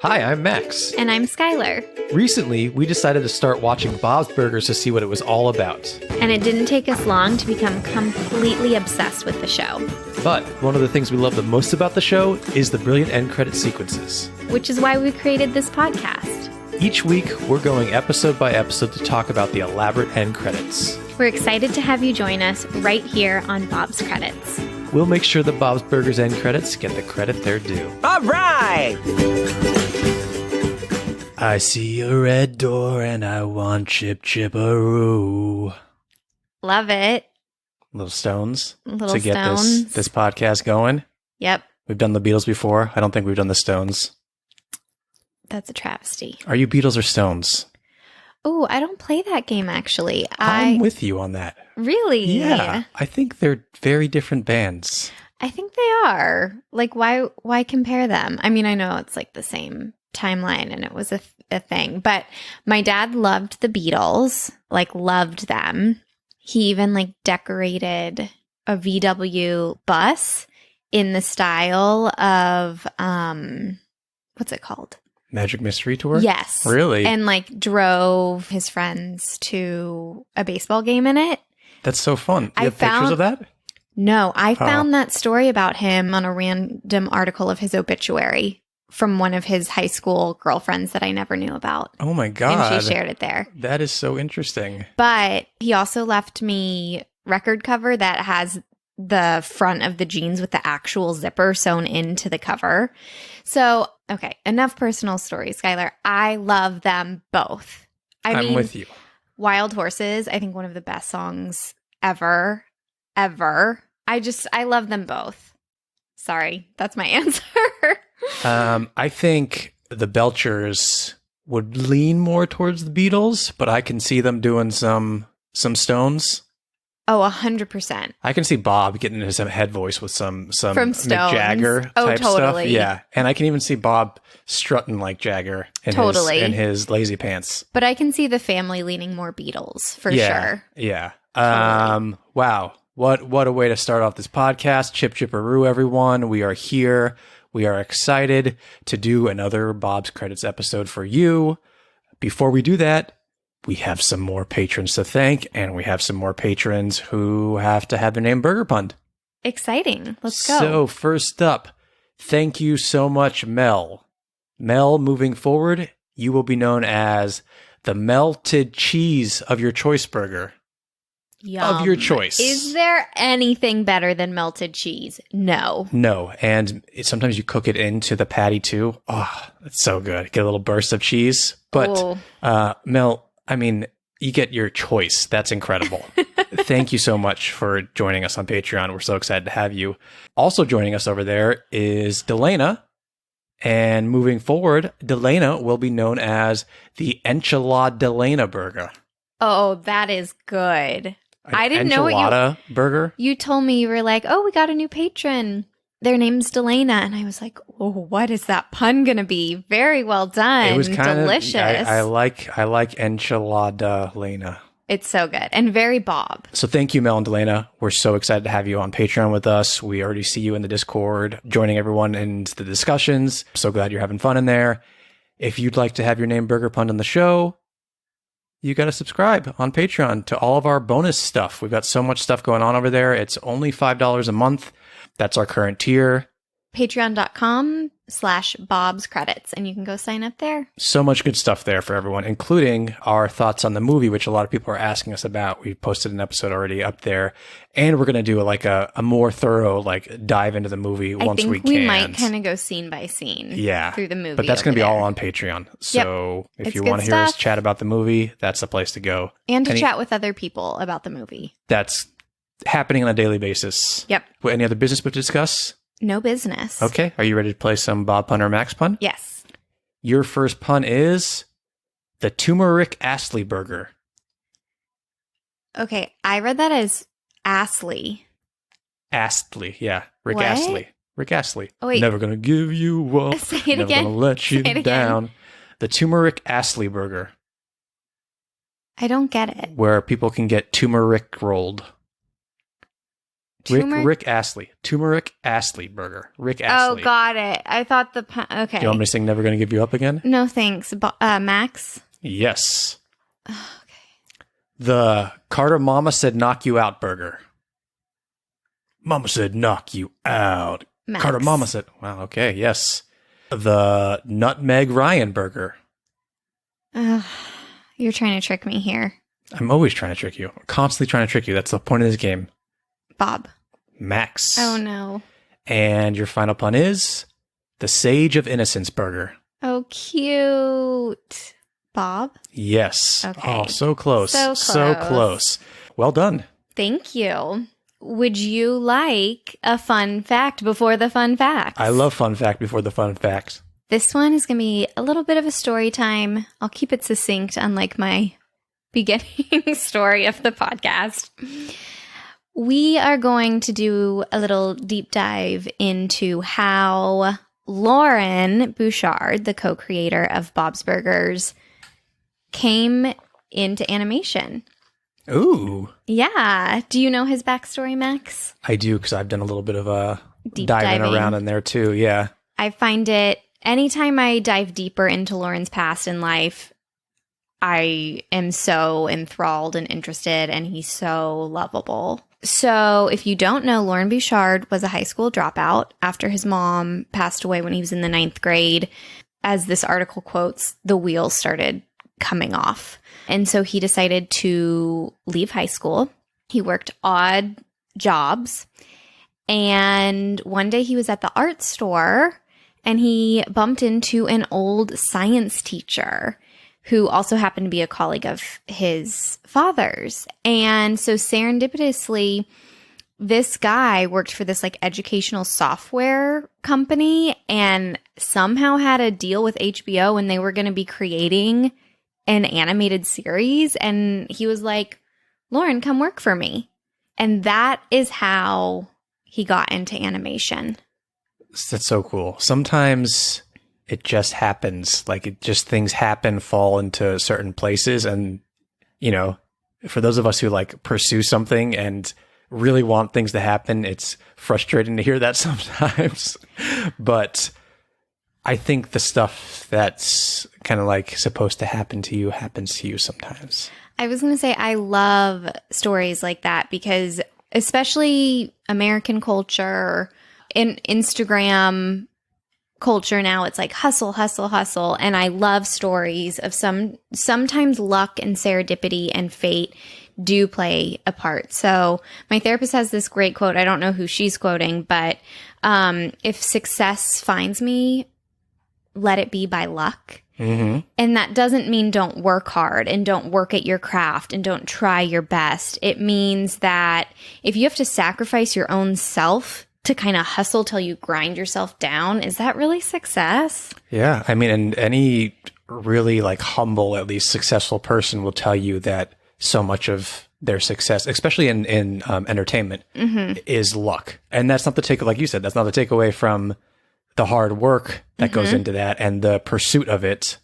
Hi, I'm Max. And I'm Skylar. Recently, we decided to start watching Bob's Burgers to see what it was all about. And it didn't take us long to become completely obsessed with the show. But one of the things we love the most about the show is the brilliant end credit sequences. Which is why we created this podcast. Each week, we're going episode by episode to talk about the elaborate end credits. We're excited to have you join us right here on Bob's Credits. We'll make sure the Bob's Burgers end credits get the credit they're due. All right! I see a red door and I want chip-chip-a-roo. Love it. Little Stones Little to get Stones. this podcast going. Yep. We've done the Beatles before. I don't think we've done the Stones. That's a travesty. Are you Beatles or Stones? Oh, I don't play that game, actually. I'm with you on that. Really? Yeah. I think they're very different bands. I think they are. Like, why compare them? I mean, I know it's like the same timeline and it was a thing, but my dad loved the Beatles, like loved them. He even like decorated a VW bus in the style of, what's it called? Magic Mystery Tour? Yes. Really? And like drove his friends to a baseball game in it. That's so fun. You have pictures of that? No, I found that story about him on a random article of his obituary from one of his high school girlfriends that I never knew about. Oh my God. And she shared it there. That is so interesting. But he also left me record cover that has the front of the jeans with the actual zipper sewn into the cover. So, okay, enough personal stories, Skylar. I love them both. I'm with you. Wild Horses, I think one of the best songs ever. I love them both. Sorry, that's my answer. I think the Belchers would lean more towards the Beatles, but I can see them doing some Stones. Oh, 100%. I can see Bob getting into some head voice with some From Mick Stones. Jagger Oh, type totally. stuff. Yeah, and I can even see Bob strutting like Jagger in his lazy pants. But I can see the family leaning more Beatles for sure. Yeah. Totally. Wow. What a way to start off this podcast. Chip-chip-a-roo, everyone. We are here. We are excited to do another Bob's Credits episode for you. Before we do that, we have some more patrons to thank, and we have some more patrons who have to have their name burger punned. Exciting. Let's go. So first up, thank you so much, Mel. Mel, moving forward, you will be known as the melted cheese of your choice burger. Yum. Of your choice. Is there anything better than melted cheese? No. No, and sometimes you cook it into the patty too. Oh, it's so good. Get a little burst of cheese. But Mel, I mean, you get your choice. That's incredible. Thank you so much for joining us on Patreon. We're so excited to have you. Also joining us over there is Delana. And moving forward, Delana will be known as the Enchilada Delana burger. Oh, that is good. I didn't know what Enchilada burger? You told me. You were like, oh, we got a new patron. Their name's Delana. And I was like, oh, what is that pun going to be? Very well done. It was kind delicious. I like Enchilada Lena. It's so good. And very Bob. So thank you, Mel and Delana. We're so excited to have you on Patreon with us. We already see you in the Discord, joining everyone in the discussions. So glad you're having fun in there. If you'd like to have your name burger punned on the show, you got to subscribe on Patreon to all of our bonus stuff. We've got so much stuff going on over there. It's only $5 a month. That's our current tier. Patreon.com/Bob's Credits. And you can go sign up there. So much good stuff there for everyone, including our thoughts on the movie, which a lot of people are asking us about. We posted an episode already up there. And we're going to do a more thorough dive into the movie once we can. We might kind of go scene by scene through the movie. But that's going to be all on Patreon. So if you want to hear us chat about the movie, that's the place to go. And to chat with other people about the movie. That's happening on a daily basis. Yep. Any other business to discuss? No business. Okay. Are you ready to play some Bob Pun or Max Pun? Yes. Your first pun is the turmeric Astley burger. Okay. I read that as Astley. Astley. Yeah. Rick What? Astley. Rick Astley. Oh, wait. Never gonna give you up. Say it Never again. gonna let you Say it again. down. The turmeric Astley burger, I don't get it. where people can get turmeric rolled. Rick Astley. Turmeric Astley burger. Rick Astley. Oh, got it. I thought okay. Do you want me to sing Never Gonna Give You Up again? No, thanks. Max? Yes. Oh, okay. The Carter Mama Said Knock You Out burger. Mama said knock you out. Max. Carter Mama said, wow, okay, yes. The Nutmeg Ryan burger. You're trying to trick me here. I'm always trying to trick you. I'm constantly trying to trick you. That's the point of this game. Bob. Max. Oh, no. And your final pun is the Sage of Innocence burger. Oh, cute. Bob? Yes. Okay. Oh, so close. So close. Well done. Thank you. Would you like a fun fact before the fun facts? I love fun fact before the fun facts. This one is going to be a little bit of a story time. I'll keep it succinct, unlike my beginning story of the podcast. We are going to do a little deep dive into how Lauren Bouchard, the co-creator of Bob's Burgers, came into animation. Ooh. Yeah. Do you know his backstory, Max? I do, because I've done a little bit of Deep diving diving around in there too. Yeah. I find it, anytime I dive deeper into Lauren's past in life, I am so enthralled and interested, and he's so lovable. So if you don't know, Lauren Bouchard was a high school dropout after his mom passed away when he was in the 9th grade. As this article quotes, the wheels started coming off. And so he decided to leave high school. He worked odd jobs. And one day he was at the art store and he bumped into an old science teacher who also happened to be a colleague of his father's. And so serendipitously, this guy worked for this like educational software company and somehow had a deal with HBO, and they were going to be creating an animated series. And he was like, Lauren, come work for me. And that is how he got into animation. That's so cool. Sometimes it just happens. Like, it just, things happen, fall into certain places. And, you know, for those of us who like pursue something and really want things to happen, it's frustrating to hear that sometimes. But I think the stuff that's kind of like supposed to happen to you happens to you sometimes. I was going to say, I love stories like that because especially American culture, in Instagram culture now, it's like hustle, hustle, hustle. And I love stories of sometimes luck and serendipity and fate do play a part. So my therapist has this great quote. I don't know who she's quoting, but if success finds me, let it be by luck. Mm-hmm. And that doesn't mean don't work hard and don't work at your craft and don't try your best. It means that if you have to sacrifice your own self to kind of hustle till you grind yourself down, is that really success? Yeah. I mean, and any really like humble, at least successful person will tell you that so much of their success, especially in entertainment, mm-hmm. is luck. And that's not the take, like you said, that's not the takeaway from the hard work that mm-hmm. goes into that and the pursuit of it.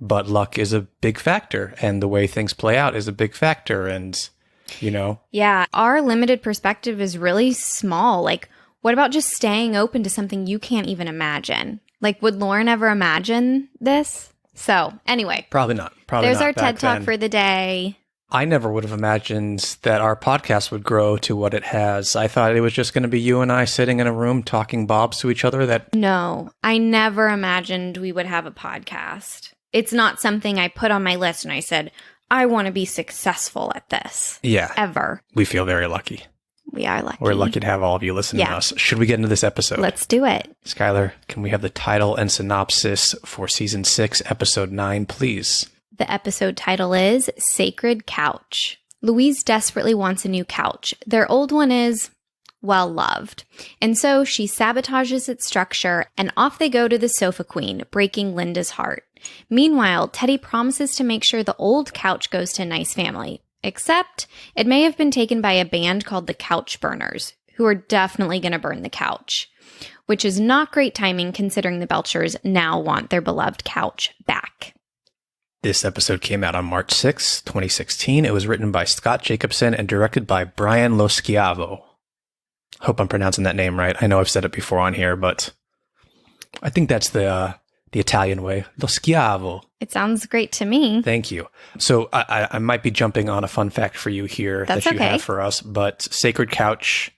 But luck is a big factor, and the way things play out is a big factor. And, you know. Yeah. Our limited perspective is really small. Like, what about just staying open to something you can't even imagine? Like, would Lauren ever imagine this? So, anyway. Probably not. There's our TED Talk for the day. I never would have imagined that our podcast would grow to what it has. I thought it was just going to be you and I sitting in a room talking bobs to each other. No, I never imagined we would have a podcast. It's not something I put on my list and I said, I want to be successful at this. Yeah. Ever. We feel very lucky. We are lucky. We're lucky to have all of you listening to us. Should we get into this episode? Let's do it. Skylar, can we have the title and synopsis for Season 6, Episode 9, please? The episode title is Sacred Couch. Louise desperately wants a new couch. Their old one is well loved. And so she sabotages its structure and off they go to the sofa queen, breaking Linda's heart. Meanwhile, Teddy promises to make sure the old couch goes to a nice family. Except it may have been taken by a band called the Couch Burners, who are definitely going to burn the couch. Which is not great timing considering the Belchers now want their beloved couch back. This episode came out on March 6, 2016. It was written by Scott Jacobson and directed by Brian Loschiavo. Hope I'm pronouncing that name right. I know I've said it before on here, but I think that's the Italian way. Loschiavo. It sounds great to me. Thank you. So I might be jumping on a fun fact for you here That's that you okay. have for us, but Sacred Couch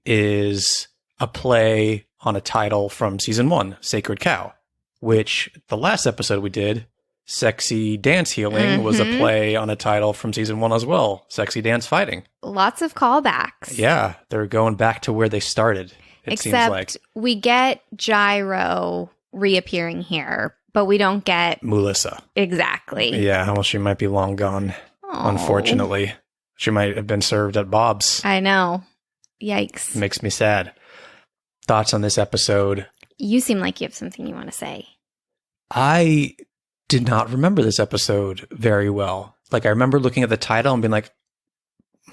is a play on a title from season 1, Sacred Cow, which the last episode we did, Sexy Dance Healing, was a play on a title from season 1 as well, Sexy Dance Fighting. Lots of callbacks. Yeah, they're going back to where they started, it seems like. Except we get Gyro reappearing here, but we don't get Melissa. Exactly. Yeah, well, she might be long gone, unfortunately. She might have been served at Bob's. I know. Yikes. Makes me sad. Thoughts on this episode? You seem like you have something you want to say. I did not remember this episode very well. Like, I remember looking at the title and being like,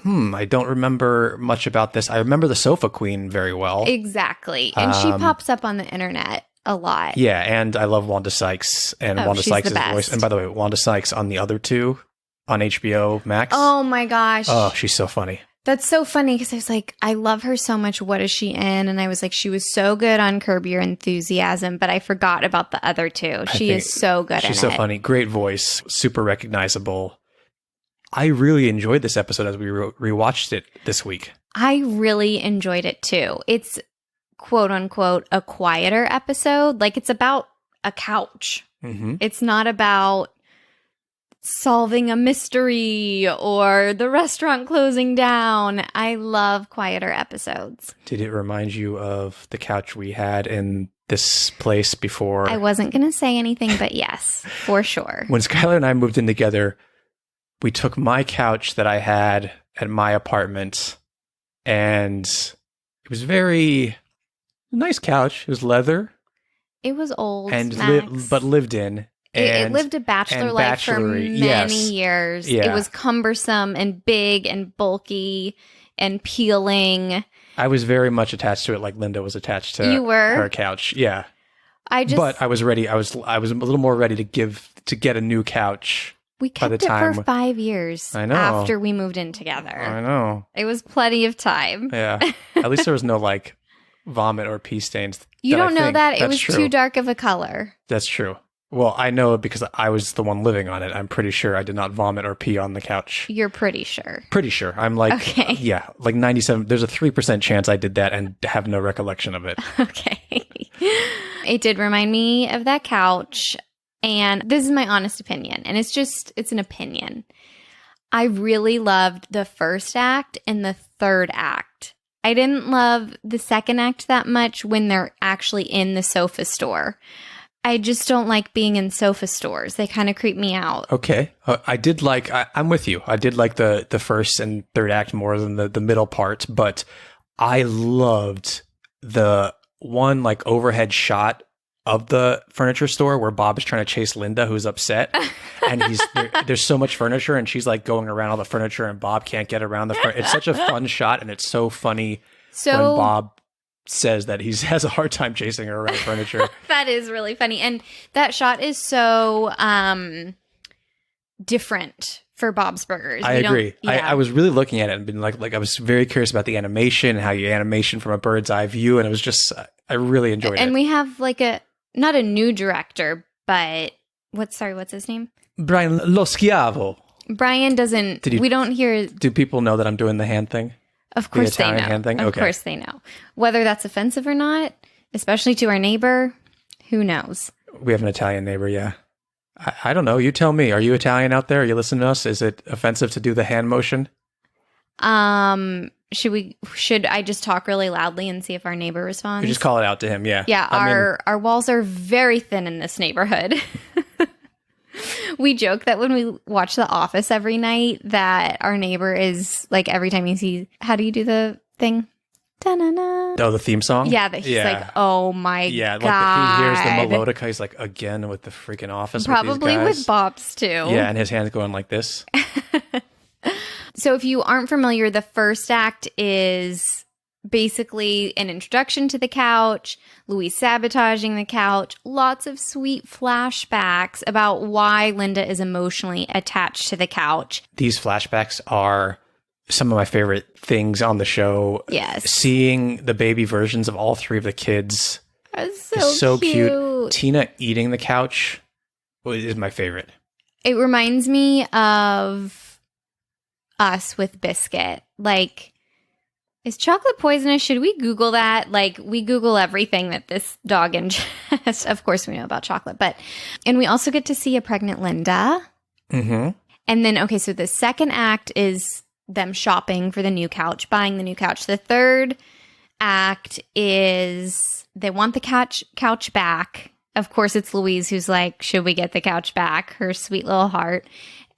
I don't remember much about this. I remember the Sofa Queen very well. Exactly. And she pops up on the internet a lot. Yeah, and I love Wanda Sykes and Wanda Sykes' voice. And by the way, Wanda Sykes on the other two on HBO Max. Oh my gosh. Oh, she's so funny. That's so funny because I was like, I love her so much. What is she in? And I was like, she was so good on Curb Your Enthusiasm, but I forgot about the other two. She is so good in it. She's so funny. Great voice. Super recognizable. I really enjoyed this episode as we rewatched it this week. I really enjoyed it too. It's quote unquote a quieter episode. Like it's about a couch. Mm-hmm. It's not about solving a mystery or the restaurant closing down. I love quieter episodes. Did it remind you of the couch we had in this place before? I wasn't going to say anything, but yes, for sure. When Skylar and I moved in together, we took my couch that I had at my apartment, and it was very nice couch. It was leather. It was old, and but lived in. It lived a bachelor life for many years. Yeah. It was cumbersome and big and bulky and peeling. I was very much attached to it, like Linda was attached to her couch. Yeah, but I was ready. I was a little more ready to get a new couch. We kept it for 5 years. I know. After we moved in together. I know. It was plenty of time. Yeah. At least there was no like vomit or pee stains. You don't know that? It was too dark of a color. That's true. Well, I know because I was the one living on it. I'm pretty sure I did not vomit or pee on the couch. You're pretty sure. Pretty sure. I'm like, okay. Yeah, like 97. There's a 3% chance I did that and have no recollection of it. Okay. It did remind me of that couch. And this is my honest opinion. And it's an opinion. I really loved the first act and the third act. I didn't love the second act that much when they're actually in the sofa store. I just don't like being in sofa stores. They kind of creep me out. Okay. I did like, I'm with you. I did like the first and third act more than the middle part, but I loved the one like overhead shot of the furniture store where Bob is trying to chase Linda, who's upset. And there's so much furniture and she's like going around all the furniture and Bob can't get around the furniture. It's such a fun shot and it's so funny when Bob says that he has a hard time chasing her around furniture. That is really funny. And that shot is so different for Bob's Burgers. I agree. I was really looking at it and being like I was very curious about the animation, how you animation from a bird's eye view. And it was just, I really enjoyed it. And we have like not a new director, but what's his name? Brian Loschiavo. Brian doesn't, we don't hear. Do people know that I'm doing the hand thing? Of course they know. Hand thing? Of course they know. Whether that's offensive or not, especially to our neighbor, who knows? We have an Italian neighbor, yeah. I don't know. You tell me. Are you Italian out there? Are you listening to us? Is it offensive to do the hand motion? Should I just talk really loudly and see if our neighbor responds? You just call it out to him, yeah. Yeah, our walls are very thin in this neighborhood. We joke that when we watch The Office every night that our neighbor is like every time he sees, how do you do the thing? Da-na-na. Oh, the theme song? Yeah, that he's like, oh my God. Yeah, like he hears the melodica. He's like, again with the freaking Office. Probably with, with Bob's too. Yeah, and his hand's going like this. So if you aren't familiar, the first act is basically an introduction to the couch, Louis sabotaging the couch, lots of sweet flashbacks about why Linda is emotionally attached to the couch. These flashbacks are some of my favorite things on the show. Yes. Seeing the baby versions of all three of the kids That's is so cute. Tina eating the couch is my favorite. It reminds me of us with Biscuit. Like, is chocolate poisonous? Should we Google that? Like, we Google everything that this dog ingests. Of course, we know about chocolate, and we also get to see a pregnant Linda. Mm-hmm. And then, okay, so the second act is them shopping for the new couch, buying the new couch. The third act is they want the couch back. Of course, it's Louise who's like, should we get the couch back? Her sweet little heart.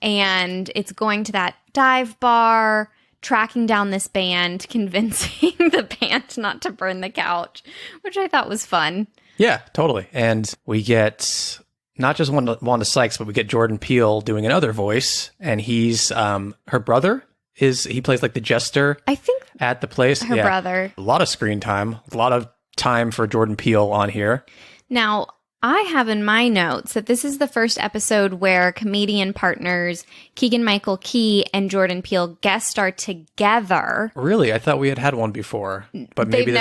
And it's going to that dive bar, tracking down this band, convincing the band not to burn the couch, which I thought was fun. Yeah, totally. And we get not just Wanda Sykes, but we get Jordan Peele doing another voice. And he's her brother. He plays like the jester, I think, at the place. Her brother. A lot of screen time, a lot of time for Jordan Peele on here. Now, I have in my notes that this is the first episode where comedian partners Keegan-Michael Key and Jordan Peele guest star together. Really? I thought we had one before, but maybe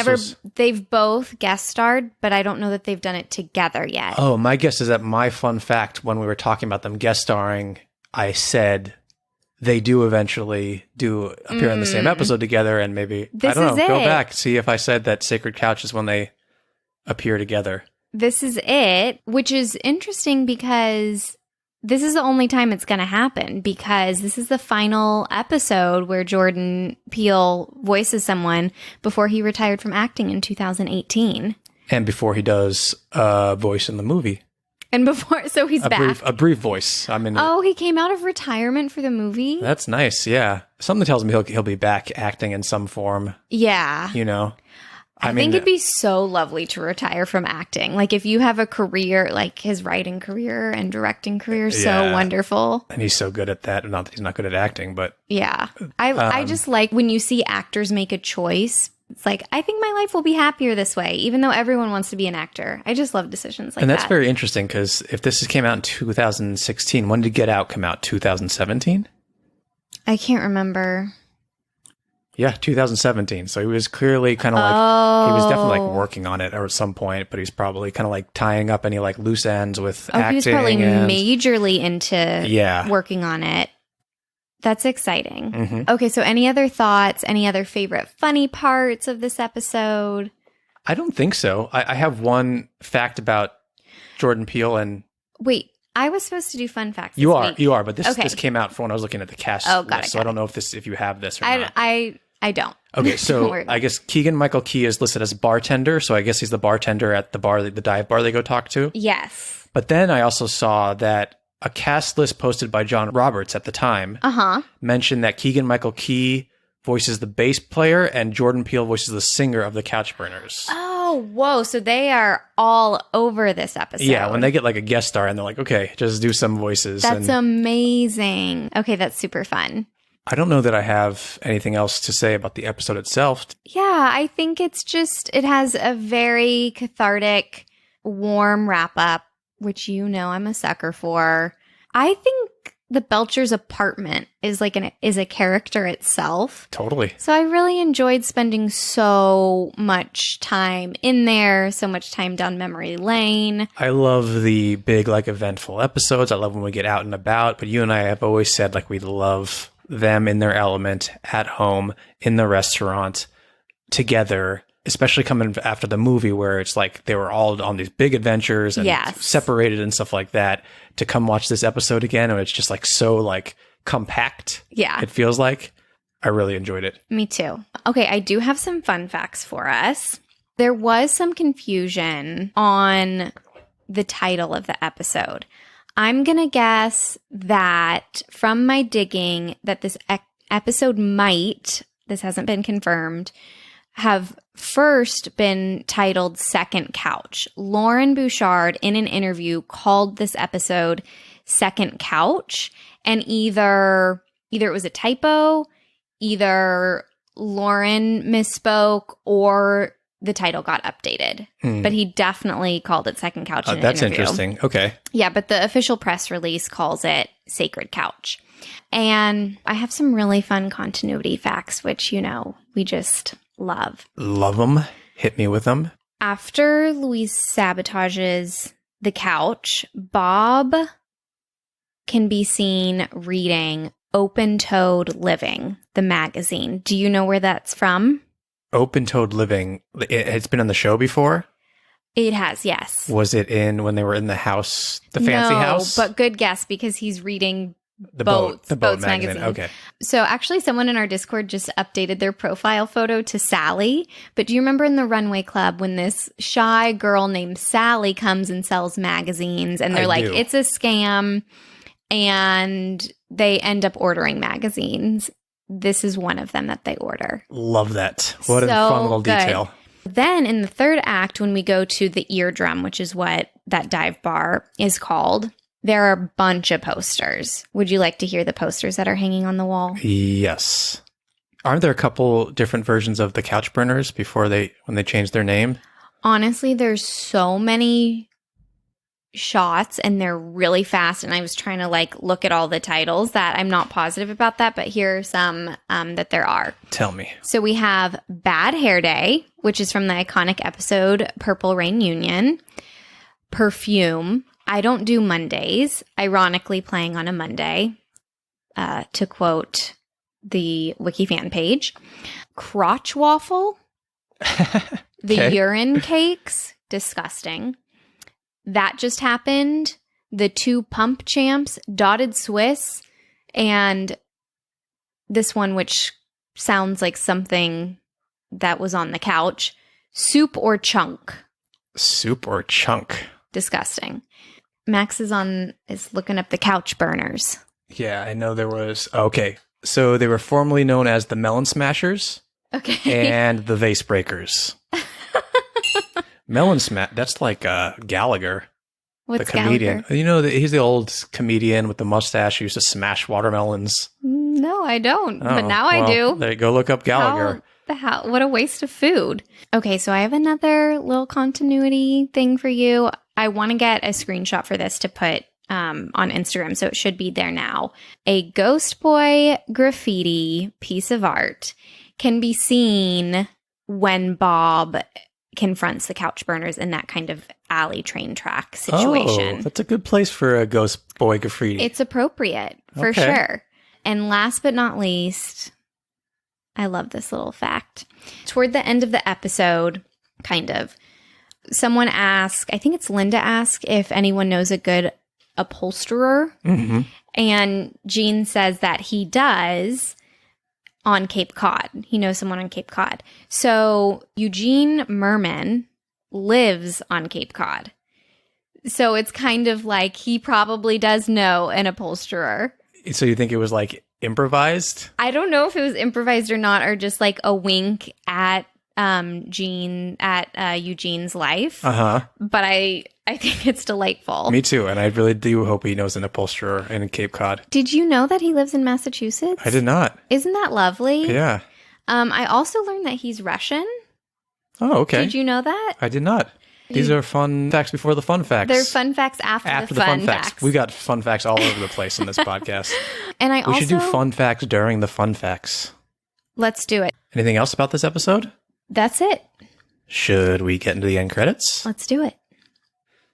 They've both guest starred, but I don't know that they've done it together yet. Oh, my guess is that my fun fact when we were talking about them guest starring, I said they do eventually appear in the same episode together, and maybe, I don't know, go back, see if I said that Sacred Couch is when they appear together. This is it, which is interesting because this is the only time it's going to happen, because this is the final episode where Jordan Peele voices someone before he retired from acting in 2018. And before he does a voice in the movie. And before, so he's back. A brief voice. I mean, he came out of retirement for the movie? That's nice, yeah. Something tells me he'll be back acting in some form. Yeah. You know? I think it'd be so lovely to retire from acting. Like, if you have a career, like his writing career and directing career, so wonderful. And he's so good at that. Not that he's not good at acting, but... Yeah. I just like when you see actors make a choice. It's like, I think my life will be happier this way, even though everyone wants to be an actor. I just love decisions like that. And that's very interesting, because if this came out in 2016, when did Get Out come out? 2017? I can't remember. Yeah, 2017. So he was clearly kind of like, he was definitely like working on it at some point, but he's probably kind of like tying up any like loose ends with acting. He was probably majorly into working on it. That's exciting. Mm-hmm. Okay, so any other thoughts, any other favorite funny parts of this episode? I don't think so. I have one fact about Jordan Peele and... Wait, I was supposed to do fun facts You this week. are, but this came out for when I was looking at the cast list, so I don't know if you have this or not. I don't. Okay, so I guess Keegan-Michael Key is listed as bartender, so I guess he's the bartender at the bar, the dive bar they go talk to. Yes. But then I also saw that a cast list posted by John Roberts at the time mentioned that Keegan-Michael Key voices the bass player and Jordan Peele voices the singer of the Couchburners. Oh, whoa. So they are all over this episode. Yeah, when they get like a guest star and they're like, okay, just do some voices. That's amazing. Okay, that's super fun. I don't know that I have anything else to say about the episode itself. Yeah, I think it has a very cathartic, warm wrap up, which I'm a sucker for. I think the Belcher's apartment is is a character itself. Totally. So I really enjoyed spending so much time in there, so much time down memory lane. I love the big, like, eventful episodes. I love when we get out and about. But you and I have always said, like, we love them in their element at home, in the restaurant, together, especially coming after the movie where it's like they were all on these big adventures and separated and stuff like that, to come watch this episode again, and it's just like so like compact. Yeah. It feels like. I really enjoyed it. Me too. Okay, I do have some fun facts for us. There was some confusion on the title of the episode. I'm going to guess that from my digging that this episode might, this hasn't been confirmed, have first been titled Second Couch. Lauren Bouchard, in an interview, called this episode Second Couch, and either it was a typo, either Lauren misspoke, or the title got updated. But he definitely called it Second Couch in an That's interview. Interesting. Okay. Yeah, but the official press release calls it Sacred Couch. And I have some really fun continuity facts, which, we just love. Love them. Hit me with them. After Louise sabotages the couch, Bob can be seen reading Open-Toed Living, the magazine. Do you know where that's from? Open-Toed Living. It's been on the show before? It has, yes. Was it when they were in the house, the fancy house? No, but good guess because he's reading the Boats magazine. Okay. So actually someone in our Discord just updated their profile photo to Sally. But do you remember in the Runway Club when this shy girl named Sally comes and sells magazines and they're it's a scam and they end up ordering magazines? This is one of them that they order. Love that. What a fun little detail. Then in the third act, when we go to the eardrum, which is what that dive bar is called, there are a bunch of posters. Would you like to hear the posters that are hanging on the wall? Yes. Aren't there a couple different versions of the Couch Burners when they changed their name? Honestly, there's so many shots and they're really fast. And I was trying to look at all the titles that I'm not positive about that, but here are some that there are. Tell me. So we have Bad Hair Day, which is from the iconic episode Purple Rain Union. Perfume. I Don't Do Mondays, ironically playing on a Monday, to quote the Wiki fan page. Crotch Waffle. The Urine Cakes. Disgusting. That Just Happened. The Two Pump Champs. Dotted Swiss. And this one, which sounds like something that was on the couch. Soup or Chunk. Soup or Chunk. Disgusting. Max is looking up the Couch Burners. Yeah, I know there was. Okay. So they were formerly known as the Melon Smashers. Okay. And the Vase Breakers. Melon Smash, that's like Gallagher. What's the comedian. Gallagher? He's the old comedian with the mustache who used to smash watermelons. No, I don't. But now I do. There you go. Look up Gallagher. What a waste of food. Okay, so I have another little continuity thing for you. I want to get a screenshot for this to put on Instagram, so it should be there now. A Ghost Boy graffiti piece of art can be seen when Bob confronts the Couch Burners in that kind of alley train track situation. Oh, that's a good place for a Ghost Boy graffiti. It's appropriate, for sure. And last but not least, I love this little fact. Toward the end of the episode, someone asked, I think it's Linda asked, if anyone knows a good upholsterer. Mm-hmm. And Gene says that he does on Cape Cod. He knows someone on Cape Cod. So Eugene Merman lives on Cape Cod. So it's kind of like he probably does know an upholsterer. So you think it was improvised? I don't know if it was improvised or not, or just a wink at Eugene's life. But I think it's delightful. Me too, and I really do hope he knows an upholsterer in Cape Cod. Did you know that he lives in Massachusetts? I did not. Isn't that lovely? Yeah. I also learned that he's Russian. Oh, okay. Did you know that? I did not. These are fun facts before the fun facts. They're fun facts after the fun facts. We got fun facts all over the place in this podcast. And we should do fun facts during the fun facts. Let's do it. Anything else about this episode? That's it. Should we get into the end credits? Let's do it.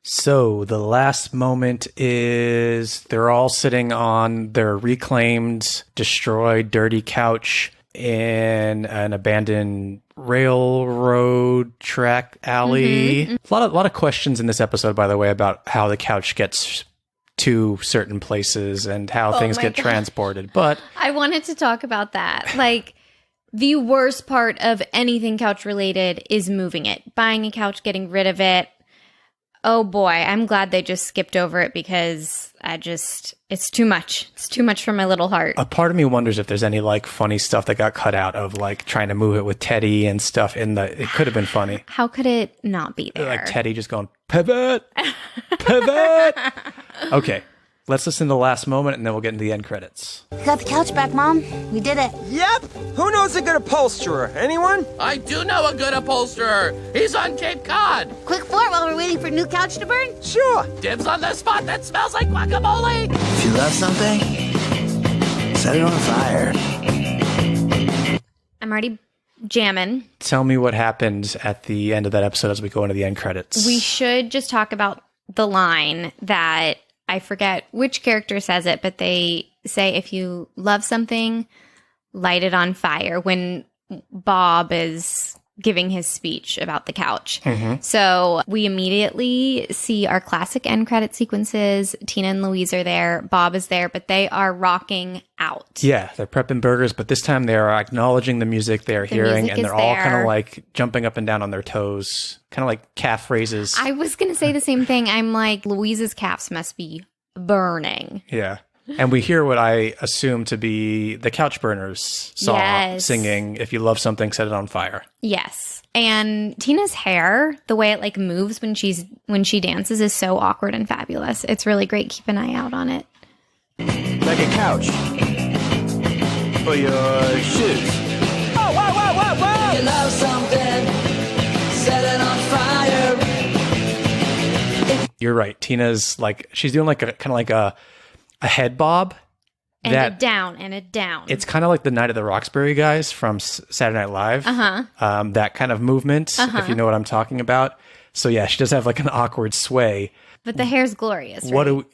So the last moment is they're all sitting on their reclaimed, destroyed, dirty couch in an abandoned railroad track alley. Mm-hmm. A lot of questions in this episode, by the way, about how the couch gets to certain places and how things get transported. But I wanted to talk about that. The worst part of anything couch related is moving it. Buying a couch, getting rid of it. Oh boy, I'm glad they just skipped over it because it's too much. It's too much for my little heart. A part of me wonders if there's any funny stuff that got cut out of trying to move it with Teddy and stuff it could have been funny. How could it not be there? Teddy just going, pivot, pivot. Okay. Let's listen to the last moment, and then we'll get into the end credits. Got the couch back, Mom. We did it. Yep. Who knows a good upholsterer? Anyone? I do know a good upholsterer. He's on Cape Cod. Quick fort while we're waiting for new couch to burn? Sure. Dibs on the spot that smells like guacamole. If you love something, Set it on fire. I'm already jamming. Tell me what happens at the end of that episode as we go into the end credits. We should just talk about the line that I forget which character says it, but they say, if you love something, light it on fire, when Bob is giving his speech about the couch. So we immediately see our classic end credit sequences. Tina and Louise are there. Bob is there, but they are rocking out. Yeah, they're prepping burgers, but this time they are acknowledging the music they're hearing, and they're all kind of like jumping up and down on their toes, kind of like calf raises. I was going to say the same thing. I'm like, Louise's calves must be burning. Yeah. And we hear what I assume to be the Couch Burners song singing, if you love something, set it on fire. Yes. And Tina's hair, the way it like moves when she dances is so awkward and fabulous. It's really great. Keep an eye out on it. Like a couch. For your shoes. Whoa, whoa, whoa, whoa, whoa! You love something, set it on fire. You're right. Tina's like, she's doing like a kind of like a head bob. And a down and a down. It's kind of like the Night of the Roxbury guys from Saturday Night Live. That kind of movement, if you know what I'm talking about. So yeah, she does have like an awkward sway. But the hair's glorious, right?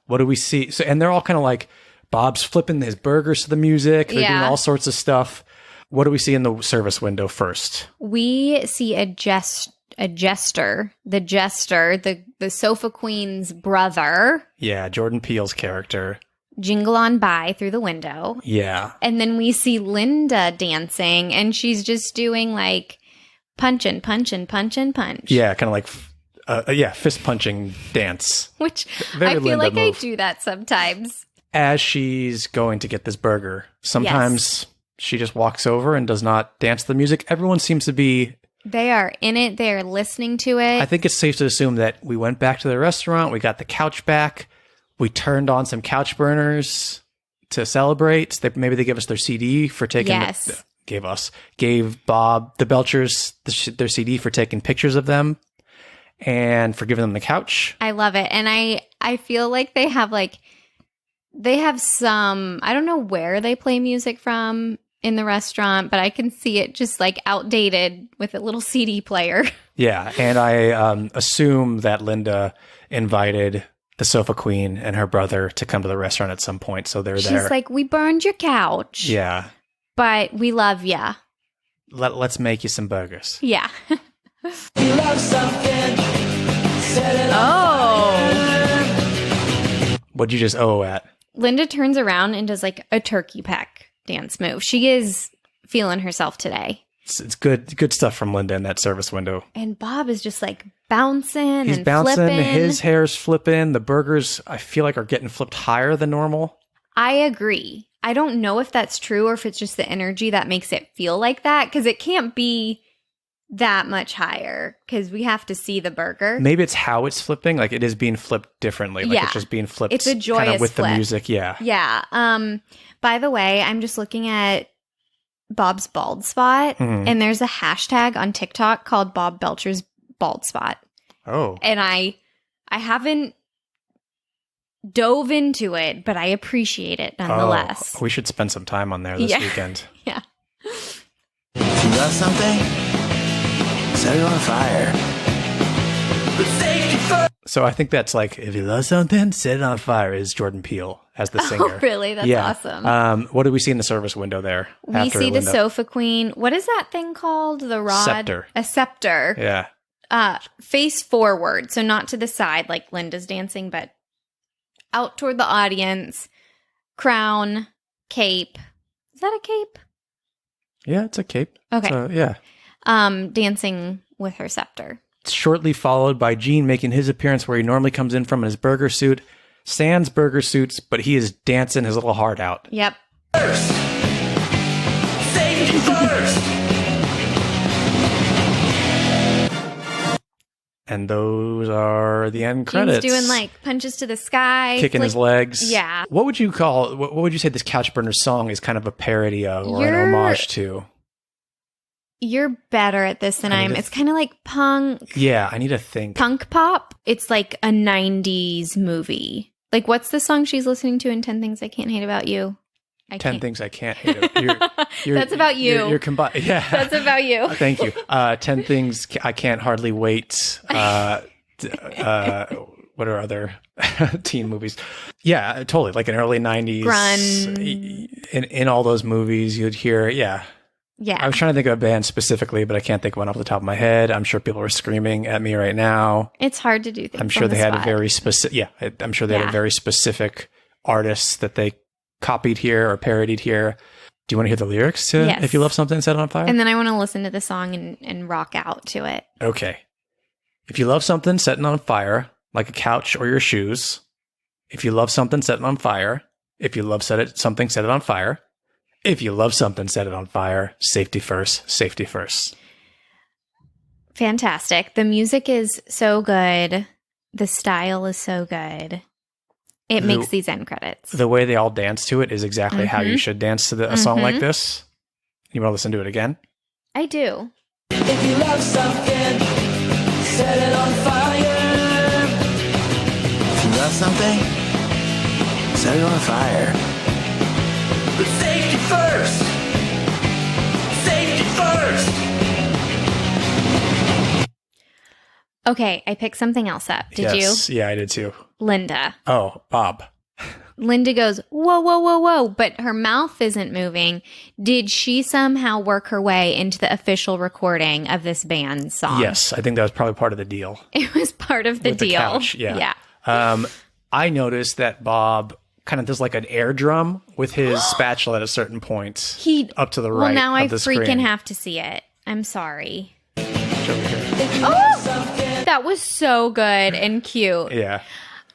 What do we see? So, and they're all kind of like, Bob's flipping his burgers to the music. They're doing all sorts of stuff. What do we see in the service window first? We see a jester, the sofa queen's brother. Yeah, Jordan Peele's character. Jingle on by through the window. Yeah. And then we see Linda dancing, and she's just doing like punch and punch and punch and punch. Yeah, kind of like, fist punching dance. Which Very I feel Linda like move. I do that sometimes. As she's going to get this burger, sometimes she just walks over and does not dance to the music. Everyone seems to be... They are in it. They are listening to it. I think it's safe to assume that we went back to the restaurant. We got the couch back. We turned on some couch burners to celebrate. Maybe they give us their CD for taking... Gave Bob, the Belchers, their CD for taking pictures of them and for giving them the couch. I love it. And I feel like they have some... I don't know where they play music from in the restaurant, but I can see it just like outdated with a little CD player. Yeah, and I assume that Linda invited the sofa queen and her brother to come to the restaurant at some point, so they're there. She's like, we burned your couch. Yeah. But we love ya. Let's make you some burgers. Yeah. You love something, set it on fire. What'd you just at? Linda turns around and does like a turkey peck dance move. She is feeling herself today. It's good stuff from Linda in that service window. And Bob is just like bouncing. He's and bouncing. flipping. His hair's flipping. The burgers, I feel like, are getting flipped higher than normal. I agree. I don't know if that's true or if it's just the energy that makes it feel like that, because it can't be that much higher because we have to see the burger. Maybe it's how it's flipping. Like it is being flipped differently. Like it's just being flipped. It's a joyous kind of with flip. the music. Yeah. Yeah. By the way, I'm just looking at Bob's bald spot, and there's a hashtag on TikTok called Bob Belcher's bald spot. Oh. And I haven't dove into it, but I appreciate it nonetheless. We should spend some time on there this weekend. Yeah. If you love something, set it on fire. But safety first. So I think that's like, if you love something, set it on fire, is Jordan Peele as the singer. Oh, really? That's awesome. What do we see in the service window there? We see the sofa queen. What is that thing called? The rod? Scepter. A scepter. Yeah. Face forward. So not to the side like Linda's dancing, but out toward the audience. Crown, cape. Is that a cape? Yeah, it's a cape. Okay. So, yeah. Dancing with her scepter. Shortly followed by Gene making his appearance where he normally comes in from in his burger suit. Sans burger suits, but he is dancing his little heart out. Yep. First. Safety first. And those are the end credits. Gene's doing like punches to the sky. Kicking his legs. Yeah. What would you call, what would you say this Couch Burner song is kind of a parody of or an homage to? You're better at this than I am. It's kind of like punk. Yeah, I need to think. Punk pop. It's like a 90s movie. Like, what's the song she's listening to in 10 Things I Can't Hate About You? I 10 can't. things I can't hate. That's about you. You're combined. Yeah. That's about you. Thank you. 10 things I can't hardly wait. What are other teen movies? Yeah, totally. Like in early 90s. Grunge. In all those movies, you'd hear, yeah. Yeah. I was trying to think of a band specifically, but I can't think of one off the top of my head. I'm sure people are screaming at me right now. It's hard to do things. I'm sure they had spot. a very specific, I'm sure they had a very specific artist that they copied here or parodied here. Do you want to hear the lyrics to Yes. If You Love Something, Set It on Fire? And then I want to listen to the song and rock out to it. Okay. If you love something, set it on fire, like a couch or your shoes. If you love something, set it on fire. If you love something, set it on fire. If you love something, set it on fire. Safety first, safety first. Fantastic. The music is so good. The style is so good. It makes these end credits. The way they all dance to it is exactly how you should dance to a song like this. You want to listen to it again? I do. If you love something, set it on fire. If you love something, set it on fire. But safety first. Safety first. Okay, I picked something else up. Did you? Yeah, I did too. Linda. Oh, Bob. Linda goes, whoa, whoa, whoa, whoa, but her mouth isn't moving. Did she somehow work her way into the official recording of this band's song? Yes, I think that was probably part of the deal. It was part of the With deal. The couch, yeah. I noticed that Bob kind of does like an air drum with his spatula at a certain point. Up to the right. Well, now I of the freaking screen. have to see it. I'm sorry. Over here. Oh, that was so good and cute. Yeah.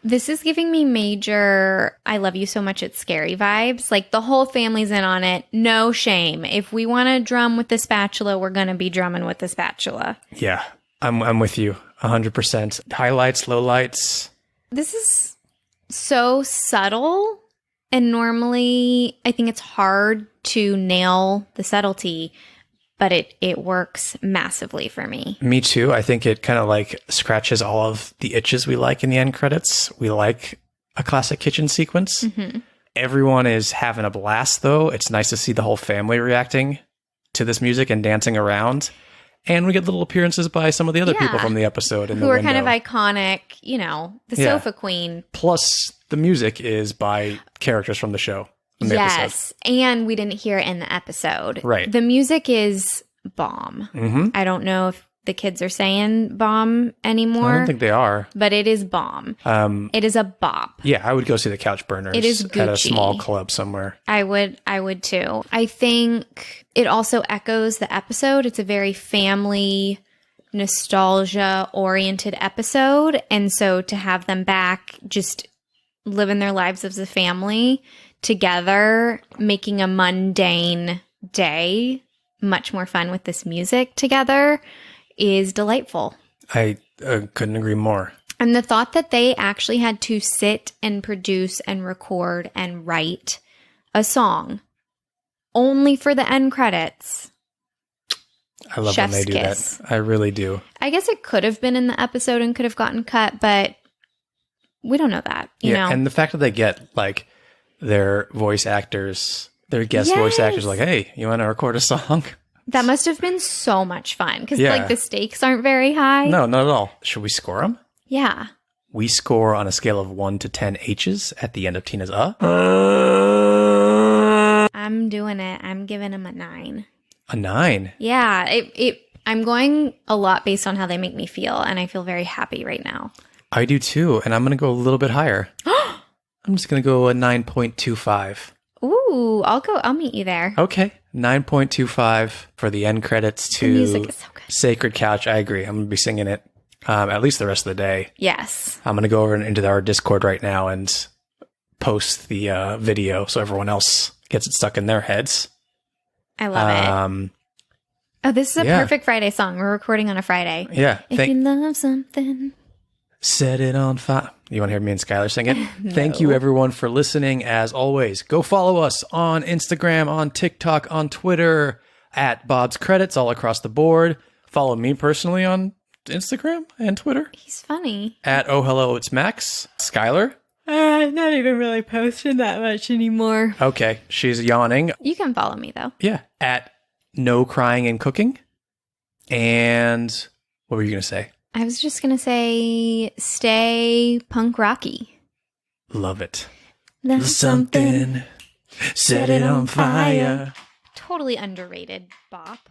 This is giving me major I love you so much it's scary vibes. Like the whole family's in on it. No shame. If we want to drum with the spatula, we're going to be drumming with the spatula. Yeah. I'm with you 100%. Highlights, lowlights. This is so subtle. And normally I think it's hard to nail the subtlety, but it works massively for me. Me too. I think it kind of like scratches all of the itches we like in the end credits. We like a classic kitchen sequence. Mm-hmm. Everyone is having a blast though. It's nice to see the whole family reacting to this music and dancing around. And we get little appearances by some of the other people from the episode in who the are window. kind of iconic, you know, the sofa queen. Plus the music is by characters from the show. Yes, and we didn't hear it in the episode. Right. The music is bomb. Mm-hmm. I don't know if the kids are saying bomb anymore. I don't think they are. But it is bomb. It is a bop. Yeah, I would go see the Couch Burners. It is at a Gucci. small club somewhere. I would too. I think it also echoes the episode. It's a very family nostalgia oriented episode. And so to have them back just living their lives as a family together, making a mundane day much more fun with this music together is delightful. I couldn't agree more. And the thought that they actually had to sit and produce and record and write a song only for the end credits. I love Chef's when they do kiss. that. I really do. I guess it could have been in the episode and could have gotten cut, but we don't know that, you know? And the fact that they get like their voice actors, their guest voice actors, like, hey, you want to record a song? That must have been so much fun because Yeah. like the stakes aren't very high. No, not at all. Should we score them? Yeah. We score on a scale of 1 to 10 H's at the end of Tina's I'm doing it. I'm giving them a 9. A 9. Yeah. I'm going a lot based on how they make me feel, and I feel very happy right now. I do too, and I'm going to go a little bit higher. I'm just going to go a 9.25. Ooh, I'll meet you there. Okay, 9.25 for the end credits to The music is so good. Sacred Couch. I agree. I'm going to be singing it at least the rest of the day. Yes. I'm going to go over into our Discord right now and post the video so everyone else gets it stuck in their heads. I love it. Oh, this is a perfect Friday song. We're recording on a Friday. Yeah. If you love something. Set it on fire. You want to hear me and Skylar sing it? No. Thank you, everyone, for listening. As always, go follow us on Instagram, on TikTok, on Twitter, at Bob's Credits, all across the board. Follow me personally on Instagram and Twitter. He's funny. At Oh Hello, It's Max. Skylar. Not even really posting that much anymore. Okay, she's yawning. You can follow me though. Yeah, at No Crying and Cooking. And what were you going to say? I was just going to say, stay punk rocky. Love it. There's something. Set it on fire. Totally underrated bop.